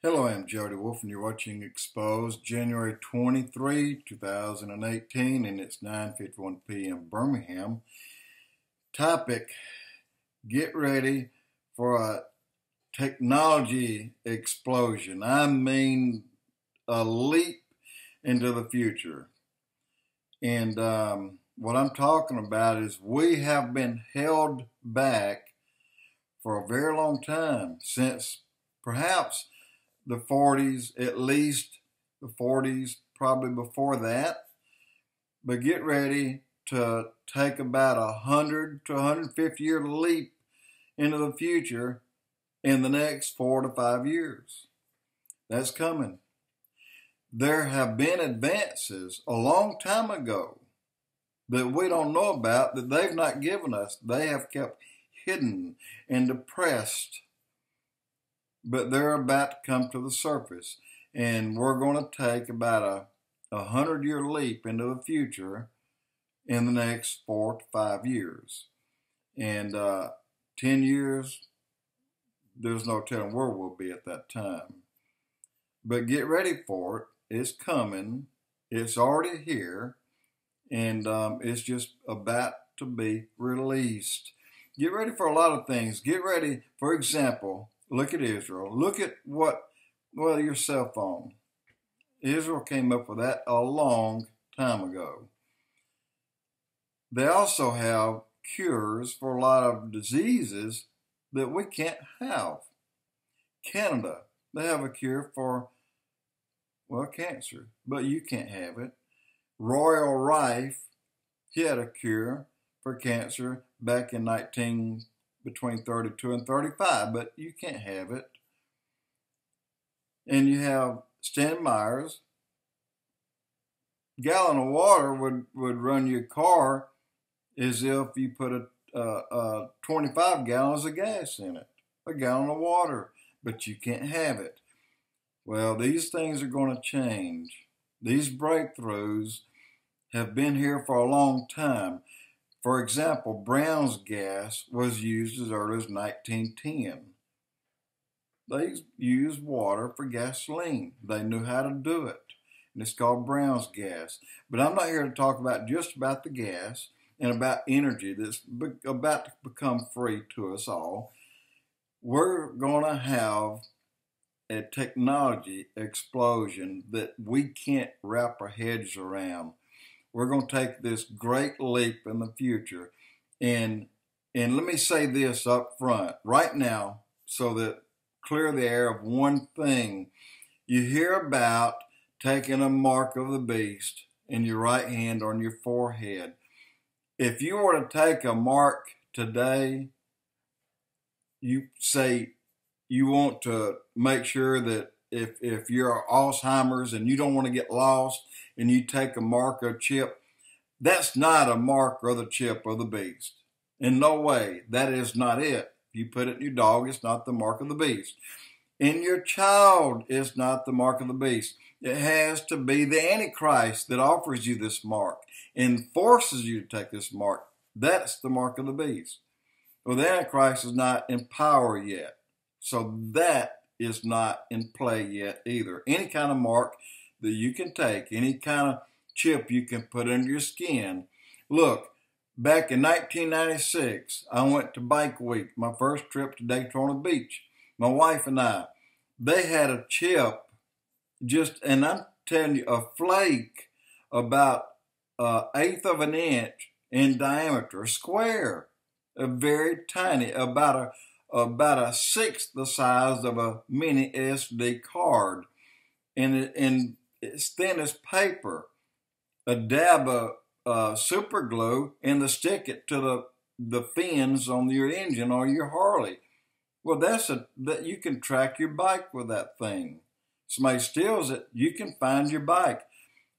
Hello, I'm Jody Wolf, and you're watching Expoz, January 23, 2018, and it's 9:51 p.m. Birmingham. Topic: get ready for a technology explosion. I mean, a leap into the future. And what I'm talking about is we have been held back for a very long time, since perhaps the 40s, at least the 40s, probably before that. But get ready to take about 100 to 150 year leap into the future in the next 4 to 5 years. That's coming. There have been advances a long time ago that we don't know about, that they've not given us. They have kept hidden and depressed. But they're about to come to the surface, and we're going to take about a 100-year leap into the future in the next 4 to 5 years. And 10 years, there's no telling where we'll be at that time. But get ready for it. It's coming. It's already here, and it's just about to be released. Get ready for a lot of things. Get ready, for example, look at Israel. Look at your cell phone. Israel came up with that a long time ago. They also have cures for a lot of diseases that we can't have. Canada, they have a cure for, cancer, but you can't have it. Royal Rife, he had a cure for cancer back in between 32 and 35, but you can't have it. And you have Stan Myers. A gallon of water would run your car as if you put 25 gallons of gas in it. A gallon of water, but you can't have it. Well, these things are going to change. These breakthroughs have been here for a long time. For example, Brown's gas was used as early as 1910. They used water for gasoline. They knew how to do it, and it's called Brown's gas. But I'm not here to talk about just about the gas and about energy that's about to become free to us all. We're going to have a technology explosion that we can't wrap our heads around. We're going to take this great leap in the future. And let me say this up front right now, so that clear the air of one thing. You hear about taking a mark of the beast in your right hand or on your forehead. If you were to take a mark today, you say you want to make sure that if you're ALZHEIMER'S and you don't want to get lost, and you take a mark or chip, that's not a mark or the chip of the beast. In no way. That is not it. If you put it in your dog, it's not the mark of the beast. In your child, it's not the mark of the beast. It has to be the Antichrist that offers you this mark and forces you to take this mark. That's the mark of the beast. Well, the Antichrist is not in power yet. So that is not in play yet either. Any kind of mark that you can take, any kind of chip you can put under your skin. Look, back in 1996, I went to Bike Week, my first trip to Daytona Beach. My wife and I, they had a chip, and I'm telling you, a flake about 1/8 of an inch in diameter, square, a very tiny, about a sixth the size of a mini SD card, and it's thin as paper. A dab of super glue, and to stick it to the fins on your engine or your Harley. Well, that you can track your bike with that thing. Somebody steals it, you can find your bike.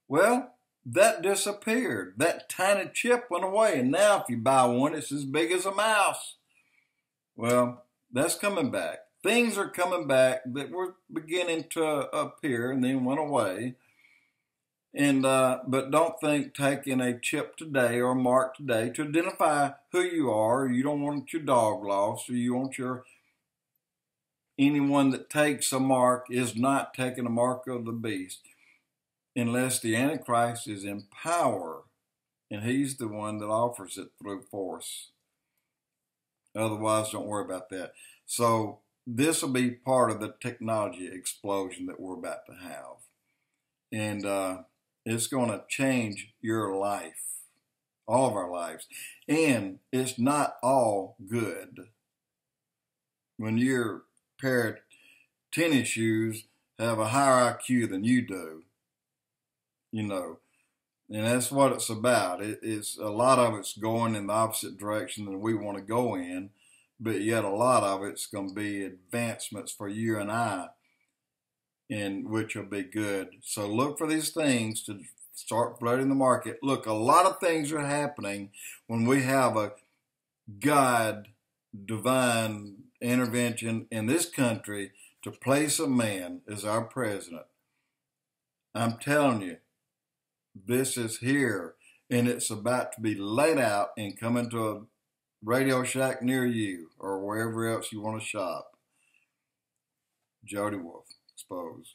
Well, that disappeared. That tiny chip went away, and now if you buy one, it's as big as a mouse. Well, that's coming back. Things are coming back that were beginning to appear and then went away. And but don't think taking a chip today or a mark today to identify who you are. You don't want your dog lost, or you want your anyone that takes a mark is not taking a mark of the beast unless the Antichrist is in power, and he's the one that offers it through force. Otherwise, don't worry about that. So this will be part of the technology explosion that we're about to have. And it's going to change your life, all of our lives. And it's not all good. When your pair of tennis shoes have a higher IQ than you do, you know, and that's what it's about. It's a lot of it's going in the opposite direction than we want to go in, but yet a lot of it's going to be advancements for you and I, and which will be good. So look for these things to start flooding the market. Look, a lot of things are happening when we have a God, divine intervention in this country to place a man as our president. I'm telling you, this is here, and it's about to be laid out and come into a Radio Shack near you or wherever else you want to shop. Jody Wolf, Expoz.